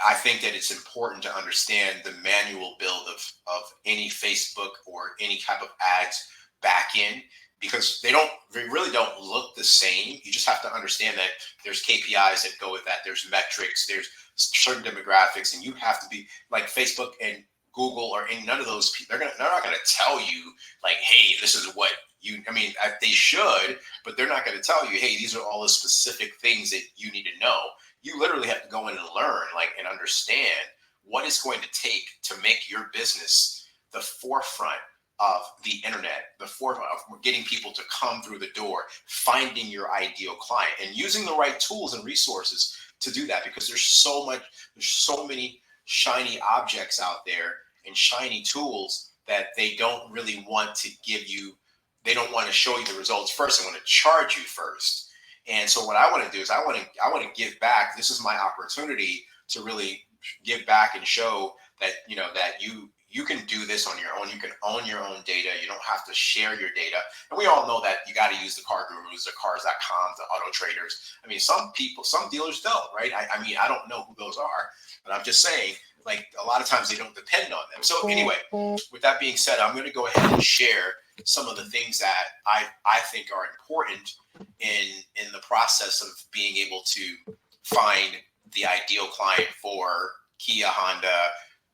I think that it's important to understand the manual build of any Facebook or any type of ads back in, because they really don't look the same. You just have to understand that there's KPIs that go with that. There's metrics, there's certain demographics, and you have to be like Facebook and Google or any none of those people. They're not going to tell you like, hey, this is what you. I mean, they should, but they're not going to tell you, hey, these are all the specific things that you need to know. You literally have to go in and learn, like, and understand what it's going to take to make your business the forefront of the internet, the forefront of getting people to come through the door, finding your ideal client, and using the right tools and resources to do that. Because there's so many shiny objects out there and shiny tools that they don't really want to give you. They don't want to show you the results first. They want to charge you first. And so what I want to do is I want to give back. This is my opportunity to really give back and show that, that you can do this on your own. You can own your own data. You don't have to share your data. And we all know that you got to use the car gurus, the cars.com, the auto traders. I mean, some dealers don't, right? I mean, I don't know who those are, but I'm just saying, like, a lot of times they don't depend on them. So anyway, with that being said, I'm going to go ahead and share some of the things that I think are important in the process of being able to find the ideal client for Kia, Honda,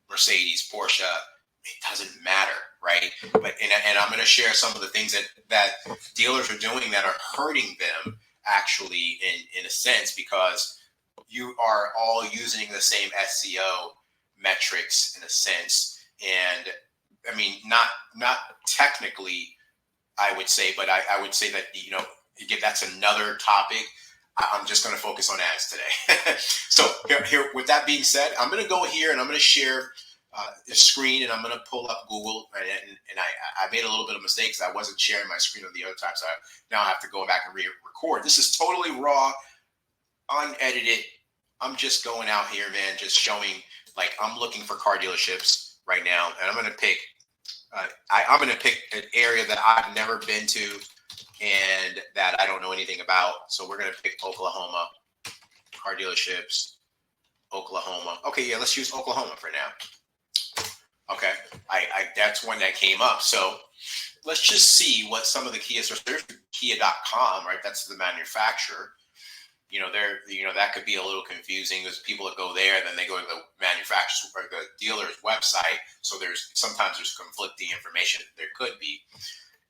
Mercedes, Porsche. It doesn't matter, right? But and I'm going to share some of the things that dealers are doing that are hurting them actually in a sense, because you are all using the same SEO metrics in a sense. And I mean, not technically, I would say, but I would say that, again, that's another topic. I'm just going to focus on ads today. So here, with that being said, I'm going to go here and I'm going to share the screen, and I'm going to pull up Google. And I made a little bit of mistakes. I wasn't sharing my screen on the other time, so now I have to go back and re-record. This is totally raw, unedited. I'm just going out here, man, just showing, like, I'm looking for car dealerships right now, and I'm going to pick. I'm going to pick an area that I've never been to and that I don't know anything about. So we're going to pick Oklahoma, car dealerships, Oklahoma. Okay, yeah, let's use Oklahoma for now. Okay, that's one that came up. So let's just see what some of the Kias are. There's Kia.com, right? That's the manufacturer. That could be a little confusing because people that go there, then they go to the manufacturer's or the dealer's website. So sometimes there's conflicting information. There could be.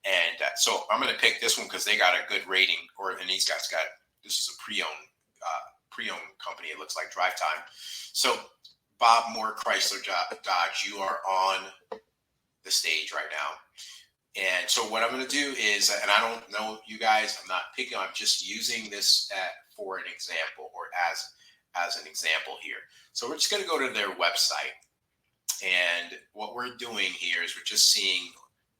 And so I'm going to pick this one because they got a good rating, and these guys this is a pre-owned company. It looks like Drive Time. So Bob Moore Chrysler Dodge, you are on the stage right now. And so what I'm going to do is, and I don't know you guys, I'm not picking, I'm just using this for an example, or as an example here. So we're just going to go to their website. And what we're doing here is we're just seeing,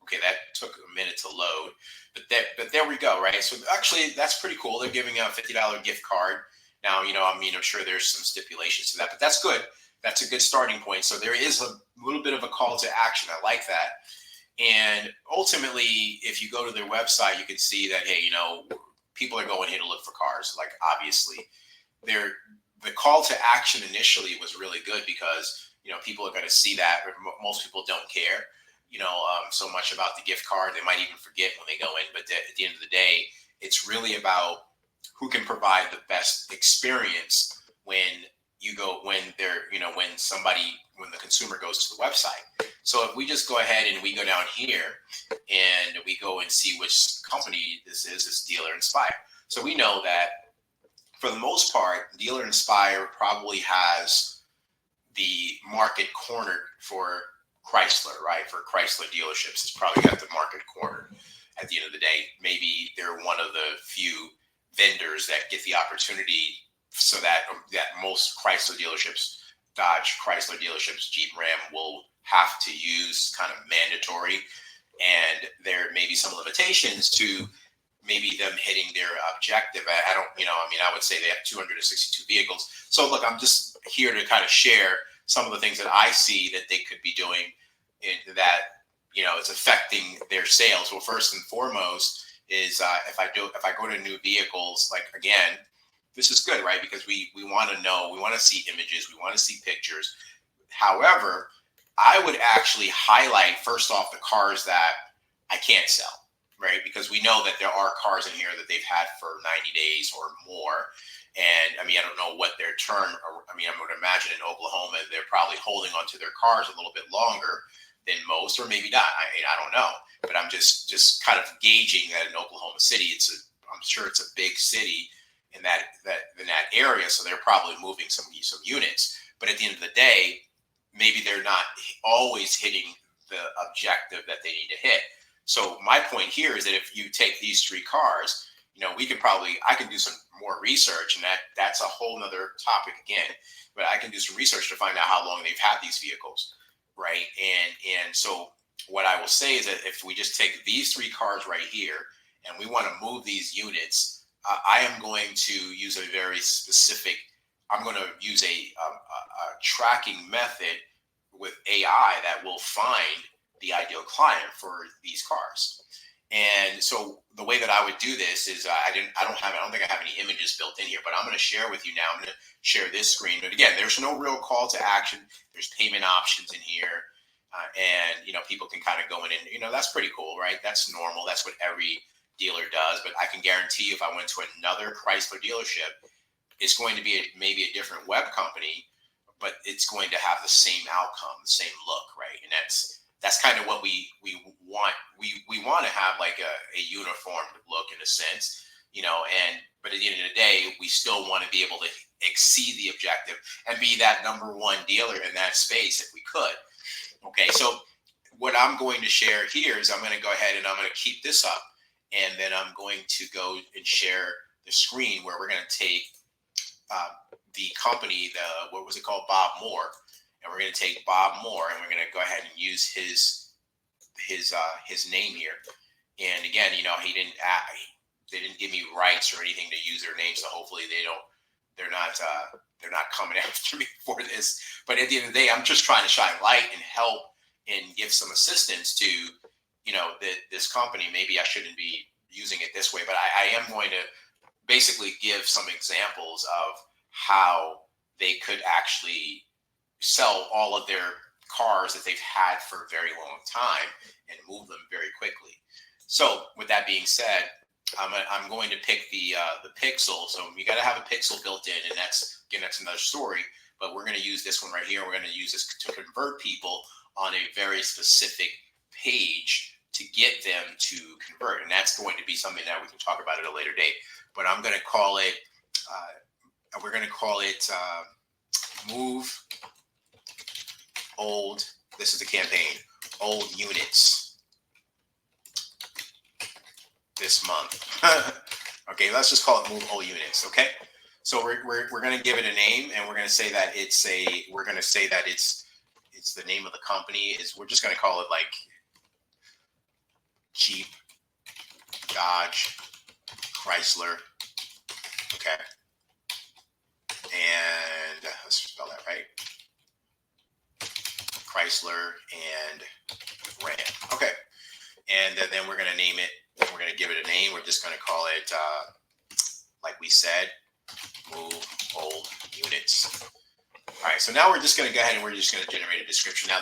okay, that took a minute to load, but there we go, right? So actually, that's pretty cool. They're giving out a $50 gift card. Now, I'm sure there's some stipulations to that, but that's good. That's a good starting point. So there is a little bit of a call to action. I like that. And ultimately, if you go to their website, you can see that, hey, people are going here to look for cars. Like, obviously, the call to action initially was really good because, people are going to see that. Most people don't care, so much about the gift card. They might even forget when they go in. But at the end of the day, it's really about who can provide the best experience when the consumer goes to the website. So if we just go ahead and we go down here and we go and see which company this is, it's Dealer Inspire. So we know that for the most part, Dealer Inspire probably has the market cornered for Chrysler, right? For Chrysler dealerships, it's probably got the market cornered. At the end of the day, maybe they're one of the few vendors that get the opportunity, so that most Chrysler dealerships, Dodge Chrysler dealerships, Jeep, Ram will have to use kind of mandatory. And there may be some limitations to maybe them hitting their objective. I would say they have 262 vehicles. So look, I'm just here to kind of share some of the things that I see that they could be doing that, it's affecting their sales. Well, first and foremost is if I go to new vehicles, like, again, this is good, right? Because we want to know, we want to see images, we want to see pictures. However, I would actually highlight first off the cars that I can't sell, right? Because we know that there are cars in here that they've had for 90 days or more. And I mean, I don't know what their term, I mean, I would imagine in Oklahoma, they're probably holding onto their cars a little bit longer than most, or maybe not. I don't know, but I'm just kind of gauging that in Oklahoma City, I'm sure it's a big city in that area, so they're probably moving some units. But at the end of the day, maybe they're not always hitting the objective that they need to hit. So my point here is that if you take these 3 cars, I can do some more research, and that's a whole nother topic again. But I can do some research to find out how long they've had these vehicles, right? And so what I will say is that if we just take these 3 cars right here, and we want to move these units, I am going to use a very specific. I'm going to use a tracking method with AI that will find the ideal client for these cars. And so the way that I would do this is I don't think I have any images built in here, but I'm going to share with you now. I'm going to share this screen. But again, there's no real call to action. There's payment options in here. And people can kind of go in and, that's pretty cool, right? That's normal. That's what every dealer does. But I can guarantee you, if I went to another Chrysler dealership, it's going to be maybe a different web company, but it's going to have the same outcome, the same look, right? And that's kind of what we want. We want to have like a uniform look in a sense, but at the end of the day, we still want to be able to exceed the objective and be that number 1 dealer in that space if we could. Okay, so what I'm going to share here is I'm going to go ahead and I'm going to keep this up, and then I'm going to go and share the screen where we're going to take the company, what was it called, Bob Moore, and we're going to take Bob Moore and we're going to go ahead and use his name here. And again, they didn't give me rights or anything to use their name, so hopefully they're not coming after me for this. But at the end of the day, I'm just trying to shine light and help and give some assistance to this company. Maybe I shouldn't be using it this way, but I am going to basically give some examples of how they could actually sell all of their cars that they've had for a very long time and move them very quickly. So with that being said, I'm going to pick the Pixel. So you got to have a Pixel built in, and that's another story. But we're going to use this one right here. We're going to use this to convert people on a very specific page to get them to convert, and that's going to be something that we can talk about at a later date. But I'm going to call it. We're going to call it move old. This is the campaign. Old units this month. Okay, let's just call it move old units. Okay, so we're going to give it a name, and we're going to say that it's the name of the company is. We're just going to call it like Jeep, Dodge, Chrysler. Okay, and let's spell that right. Chrysler and Ram. Okay, and then we're going to name it. We're going to give it a name. We're just going to call it, like we said, move old units. All right, so now we're just going to go ahead and we're just going to generate a description. Now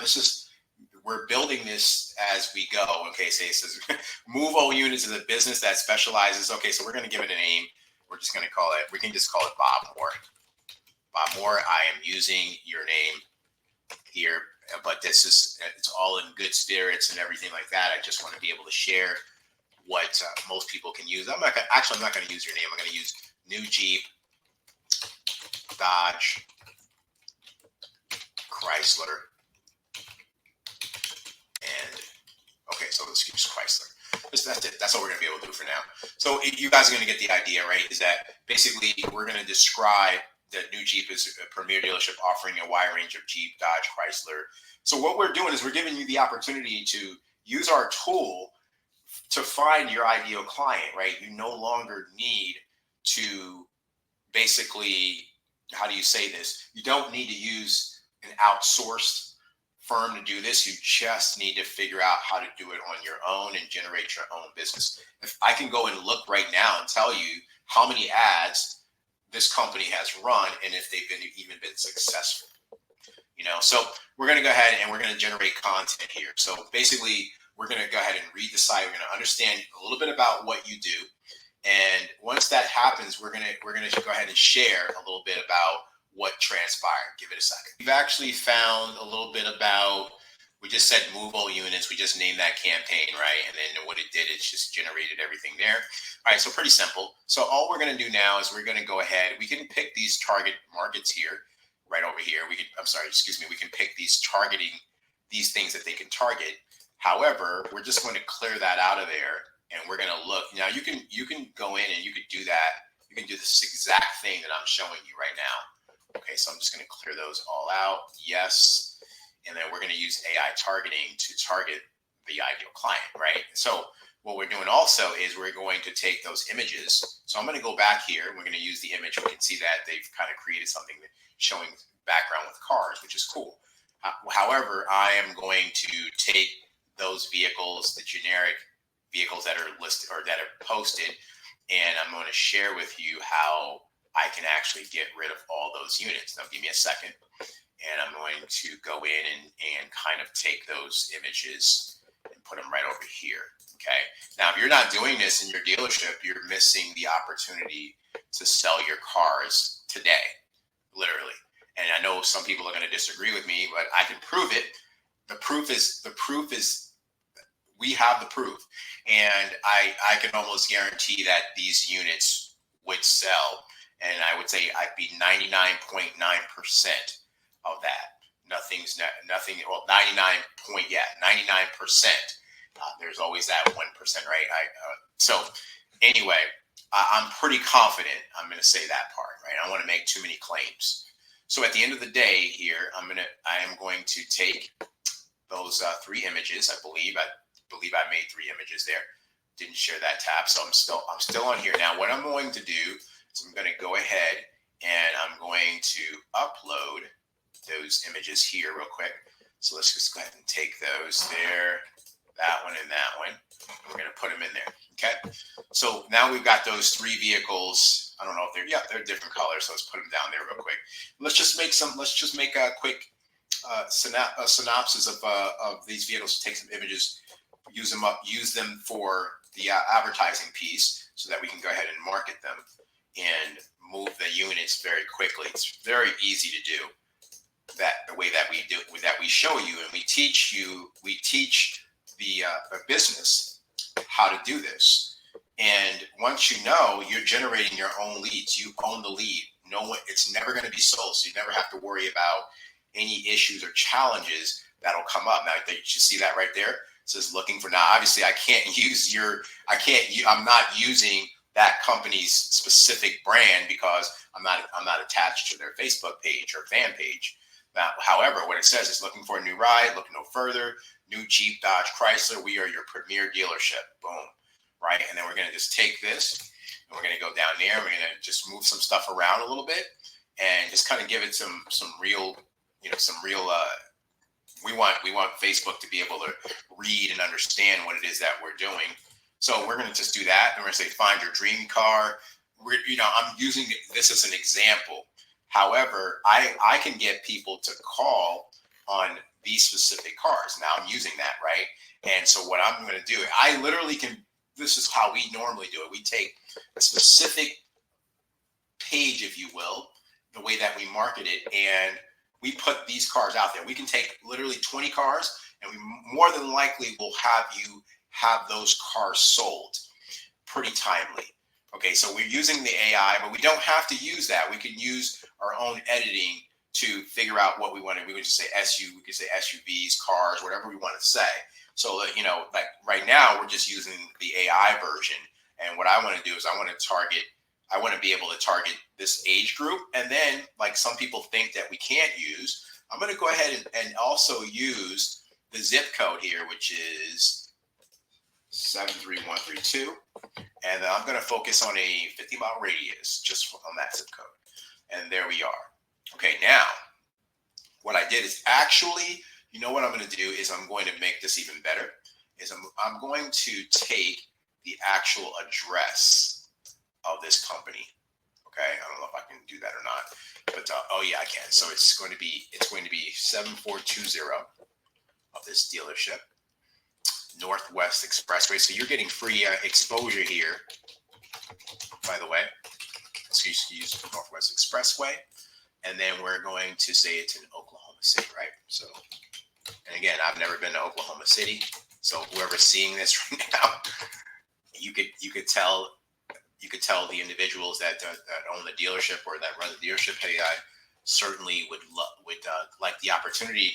we're building this as we go. Okay, so it says move old units is a business that specializes. Okay, so we're going to give it a name. We're just going to call it, we can just call it Bob Moore. Bob Moore, I am using your name here, but it's all in good spirits and everything like that. I just want to be able to share what most people can use. I'm not going to use your name. I'm going to use new Jeep, Dodge, Chrysler, and okay, so let's use Chrysler. That's it. That's all we're going to be able to do for now. So you guys are going to get the idea, right? Is that basically we're going to describe that new Jeep is a premier dealership offering a wide range of Jeep, Dodge, Chrysler. So what we're doing is we're giving you the opportunity to use our tool to find your ideal client, right? You no longer need to basically, how do you say this? You don't need to use an outsourced firm to do this. You just need to figure out how to do it on your own and generate your own business. If I can go and look right now and tell you how many ads this company has run and if they've even been successful. So we're going to go ahead and we're going to generate content here. So basically, we're going to go ahead and read the site. We're going to understand a little bit about what you do, and once that happens, we're going to go ahead and share a little bit about what transpired. Give it a second. We've actually found a little bit about. We just said movable units. We just named that campaign, right? And then what it did is just generated everything there. All right, so pretty simple. So all we're going to do now is we're going to go ahead. We can pick these target markets here. Right over here, we can pick these these things that they can target. However, we're just going to clear that out of there, and we're going to look. Now you can go in and you could do that. You can do this exact thing that I'm showing you right now. Okay, so I'm just going to clear those all out. Yes, and then we're going to use AI targeting to target the ideal client, right? So what we're doing also is we're going to take those images. So I'm going to go back here. We're going to use the image. We can see that they've kind of created something showing background with cars, which is cool. However, I am going to take those vehicles, the generic vehicles that are listed or that are posted, and I'm going to share with you how I can actually get rid of all those units. Now, give me a second, and I'm going to go in and kind of take those images and put them right over here. Okay. Now, if you're not doing this in your dealership, you're missing the opportunity to sell your cars today, literally. And I know some people are going to disagree with me, but I can prove it. The proof is we have the proof, and I can almost guarantee that these units would sell, and I would say I'd be 99.9% of that. Nothing. Well, 99%. There's always that 1%, right? So anyway, I'm pretty confident. I'm going to say that part, right? I don't want to make too many claims. So at the end of the day here, I am going to take those 3 images. I believe I made 3 images there. Didn't share that tab, so I'm still on here. Now, what I'm going to do is I'm going to go ahead and I'm going to upload those images here real quick. So let's just go ahead and take those there, that one, and that one. We're going to put them in there. Okay. So now we've got those 3 vehicles. I don't know if they're different colors. So let's put them down there real quick. Let's just make a quick synopsis of these vehicles. Take some images, use them for the advertising piece, so that we can go ahead and market them and move the units very quickly. It's very easy to do that the way that we show you, and we teach the business how to do this. And once you know, you're generating your own leads. You own the lead. It's never going to be sold, so you never have to worry about any issues or challenges that'll come up. Now, you should see that right there. It says looking for. Now, obviously, I'm not using that company's specific brand because I'm not attached to their Facebook page or fan page. Now, however, what it says is looking for a new ride, look no further, new Jeep, Dodge, Chrysler. We are your premier dealership. Boom. Right. And then we're going to just take this and we're going to go down there. We're going to just move some stuff around a little bit and just kind of give it some real, we want Facebook to be able to read and understand what it is that we're doing. So we're going to just do that. And we're going to say, find your dream car. I'm using this as an example. However, I can get people to call on these specific cars. Now I'm using that, right? And so what I'm going to do, I literally can, this is how we normally do it. We take a specific page, if you will, the way that we market it, and we put these cars out there. We can take literally 20 cars, and we more than likely will have you have those cars sold pretty timely. Okay, so we're using the AI, but we don't have to use that. We can use our own editing to figure out what we want to. We would just say we could say SUVs, cars, whatever we want to say. So like right now we're just using the AI version. And what I want to do is I want to be able to target this age group. And then, like some people think that we can't use, I'm going to go ahead and also use the zip code here, which is 73132. And I'm going to focus on a 50-mile radius just on that zip code. And there we are. Okay, now what I did is actually, what I'm going to do is I'm going to make this even better. Is I'm going to take the actual address of this company. Okay, I don't know if I can do that or not, but oh yeah, I can. So it's going to be 7420 of this dealership, Northwest Expressway. So you're getting free exposure here, by the way. Excuse Northwest Expressway, and then we're going to say it's in Oklahoma City, right? So, and again, I've never been to Oklahoma City, so whoever's seeing this right now, you could tell the individuals that own the dealership or that run the dealership, hey, I certainly would like the opportunity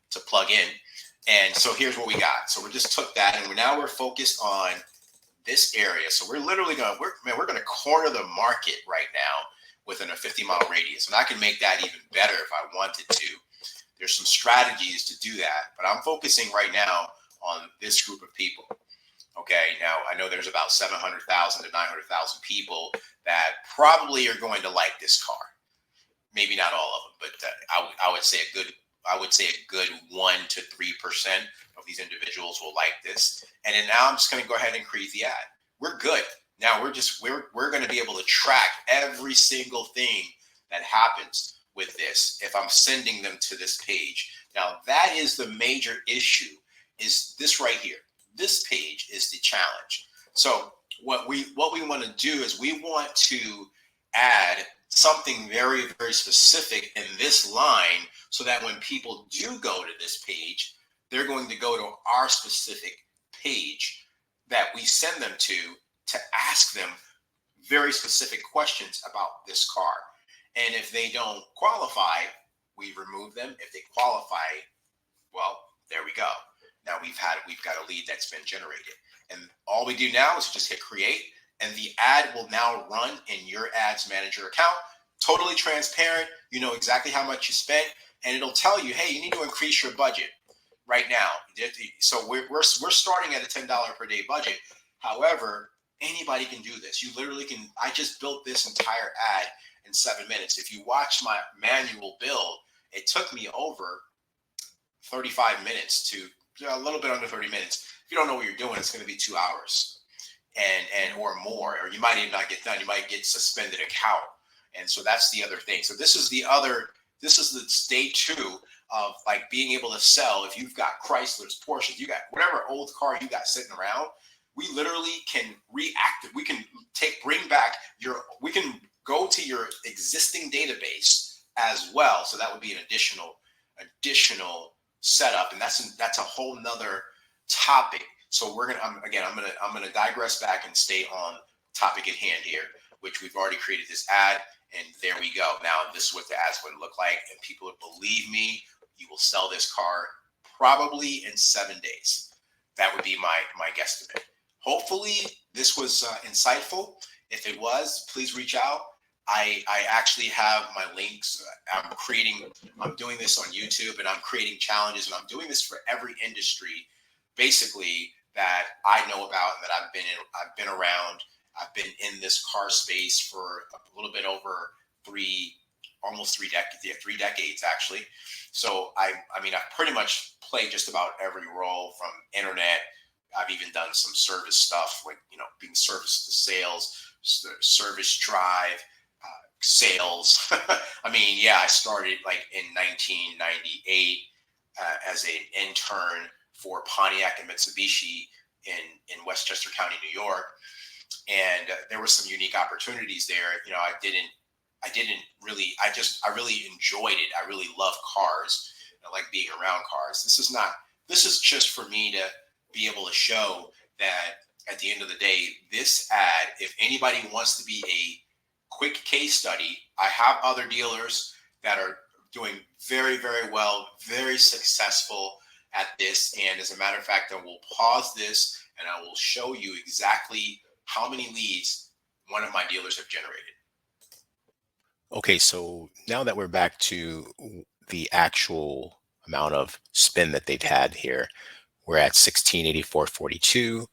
to plug in. And so here's what we got. So we just took that, and now we're focused on this area. So we're literally we're going to corner the market right now within a 50-mile radius, and I can make that even better if I wanted to. There's some strategies to do that, but I'm focusing right now on this group of people. Okay, now I know there's about 700,000 to 900,000 people that probably are going to like this car. Maybe not all of them, but I would say a good 1 to 3% of these individuals will like this. And then now I'm just going to go ahead and create the ad. We're good. Now we're going to be able to track every single thing that happens with this if I'm sending them to this page. Now that is the major issue, is this right here. This page is the challenge. So what we want to do is we want to add something very, very specific in this line so that when people do go to this page, they're going to go to our specific page that we send them to ask them very specific questions about this car. And if they don't qualify, we remove them. If they qualify, well, there we go. Now we've got a lead that's been generated. And all we do now is just hit create, and the ad will now run in your ads manager account. Totally transparent. You know exactly how much you spent, and it'll tell you, hey, you need to increase your budget right now. So we're starting at a $10 per day budget. However, anybody can do this. You literally can. I just built this entire ad in 7 minutes. If you watch my manual build, it took me over 35 minutes to a little bit under 30 minutes. If you don't know what you're doing, it's going to be 2 hours and or more, or you might even not get done. You might get suspended account. And so that's the other thing. So this is the day 2 of like being able to sell. If you've got Chryslers, Porsches, you got whatever old car you got sitting around, we literally can reactivate. We can we can go to your existing database as well. So that would be an additional setup, and that's a whole nother topic. So I'm gonna digress back and stay on topic at hand here, which we've already created this ad, and there we go. Now this is what the ads would look like, and people would believe me, you will sell this car probably in 7 days. That would be my guesstimate. Hopefully this was insightful. If it was, please reach out. I actually have my links. I'm doing this on YouTube, and I'm creating challenges, and I'm doing this for every industry, basically, that I know about, that I've been around. I've been in this car space for a little bit over almost 3 decades. Yeah, 3 decades actually. So I've pretty much played just about every role, from internet. I've even done some service stuff, like being service to sales, service drive, sales. I started like in 1998 as an intern for Pontiac and Mitsubishi in Westchester County, New York, and there were some unique opportunities there. I really enjoyed it. I really love cars. I like being around cars. This is just for me to be able to show that at the end of the day, this ad, if anybody wants to be a quick case study, I have other dealers that are doing very, very well, very successful at this. And as a matter of fact, I will pause this and I will show you exactly how many leads one of my dealers have generated. Okay, so now that we're back to the actual amount of spin that they've had here, we're at 1684.42.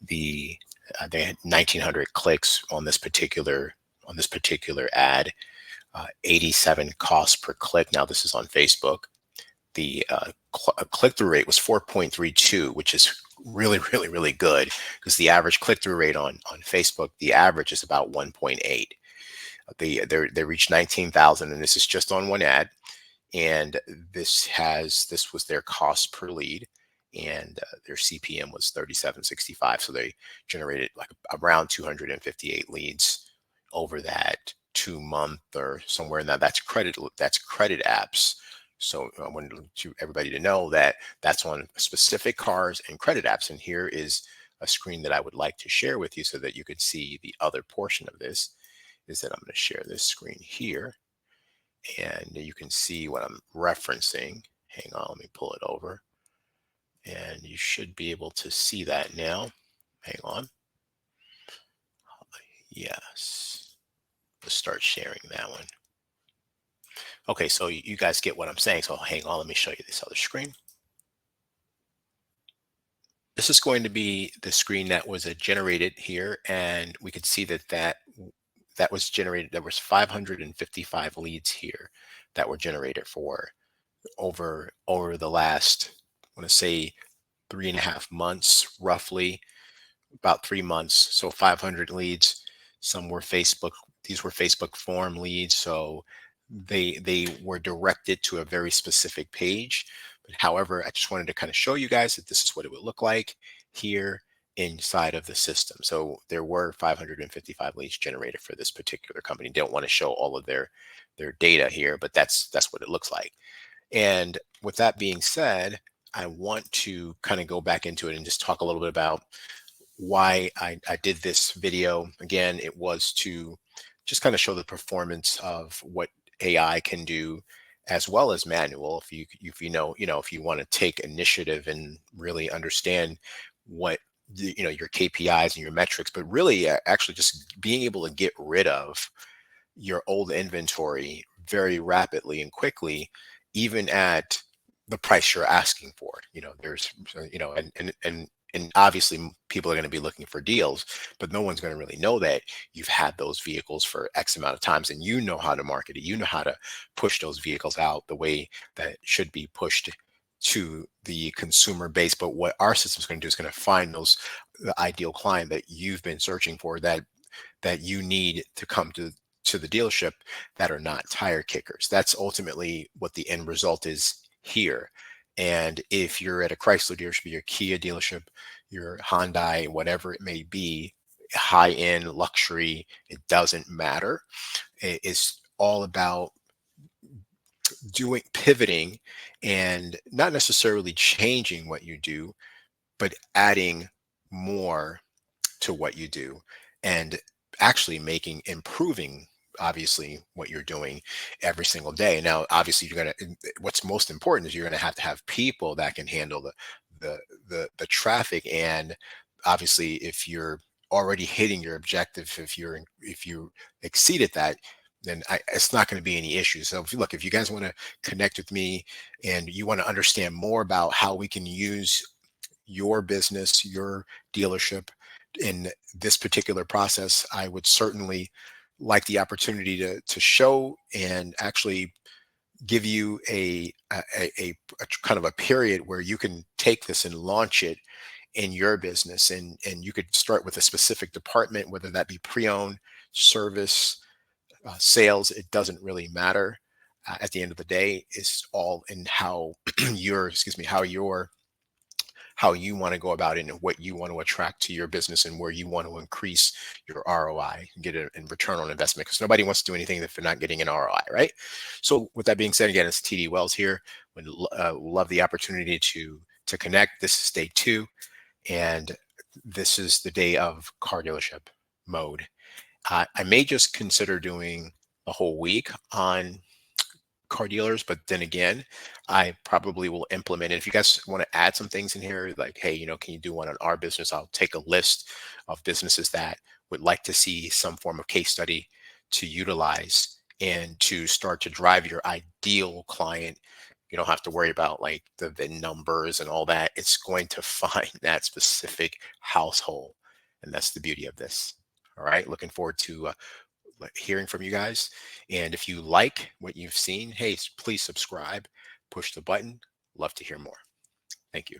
They had 1,900 clicks on this particular ad, 87 costs per click. Now this is on Facebook. The click-through rate was 4.32, which is really, really, really good, because the average click-through rate on Facebook, the average is about 1.8. They reached 19,000, and this is just on one ad. And this was their cost per lead, and their CPM was 37.65. So they generated like around 258 leads over that 2 month or somewhere in that. That's credit apps. So I wanted everybody to know that that's on specific cars and credit apps. And here is a screen that I would like to share with you so that you could see the other portion of this. Is that I'm going to share this screen here, and you can see what I'm referencing. Hang on, let me pull it over. And you should be able to see that now. Hang on. Yes. Let's start sharing that one. Okay, so you guys get what I'm saying. So hang on, let me show you this other screen. This is going to be the screen that was generated here, and we could see that was generated. There was 555 leads here that were generated for over the last, I want to say, 3.5 months, roughly about 3 months. So 500 leads. Some were Facebook. These were Facebook form leads. So they were directed to a very specific page. But however, I just wanted to kind of show you guys that this is what it would look like here inside of the system. So there were 555 leads generated for this particular company. Don't want to show all of their data here, but that's what it looks like. And with that being said, I want to kind of go back into it and just talk a little bit about why I did this video. Again, it was to just kind of show the performance of what AI can do, as well as manual. If you want to take initiative and really understand what your KPIs and your metrics, but really actually just being able to get rid of your old inventory very rapidly and quickly, even at the price you're asking for. There's, and obviously people are going to be looking for deals, but no one's going to really know that you've had those vehicles for X amount of times, and you know how to market it. You know how to push those vehicles out the way that it should be pushed to the consumer base. But what our system's going to do is going to find the ideal client that you've been searching for, that you need to come to the dealership, that are not tire kickers. That's ultimately what the end result is here. And if you're at a Chrysler dealership, your Kia dealership, your Hyundai, whatever it may be, high end luxury, it doesn't matter. It's all about pivoting, and not necessarily changing what you do, but adding more to what you do, and actually improving obviously what you're doing every single day. Now obviously what's most important is you're going to have people that can handle the traffic. And obviously if you're already hitting your objective, if you exceeded that, then it's not going to be any issues. So if you guys want to connect with me and you want to understand more about how we can use your business, your dealership in this particular process, I would certainly like the opportunity to show and actually give you a kind of a period where you can take this and launch it in your business. And you could start with a specific department, whether that be pre-owned, service, sales. It doesn't really matter. At the end of the day, it's all in how how you want to go about it, and what you want to attract to your business, and where you want to increase your ROI and get a return on investment, because nobody wants to do anything if they're not getting an ROI, right? So with that being said, again, it's TD Wells here. Would love the opportunity to connect. This is day 2, and this is the day of car dealership mode. I may just consider doing a whole week on car dealers, but then again, I probably will implement it. If you guys want to add some things in here, like, hey, can you do one on our business? I'll take a list of businesses that would like to see some form of case study to utilize and to start to drive your ideal client. You don't have to worry about like the VIN numbers and all that. It's going to find that specific household. And that's the beauty of this. All right. Looking forward to hearing from you guys. And if you like what you've seen, hey, please subscribe, push the button. Love to hear more. Thank you.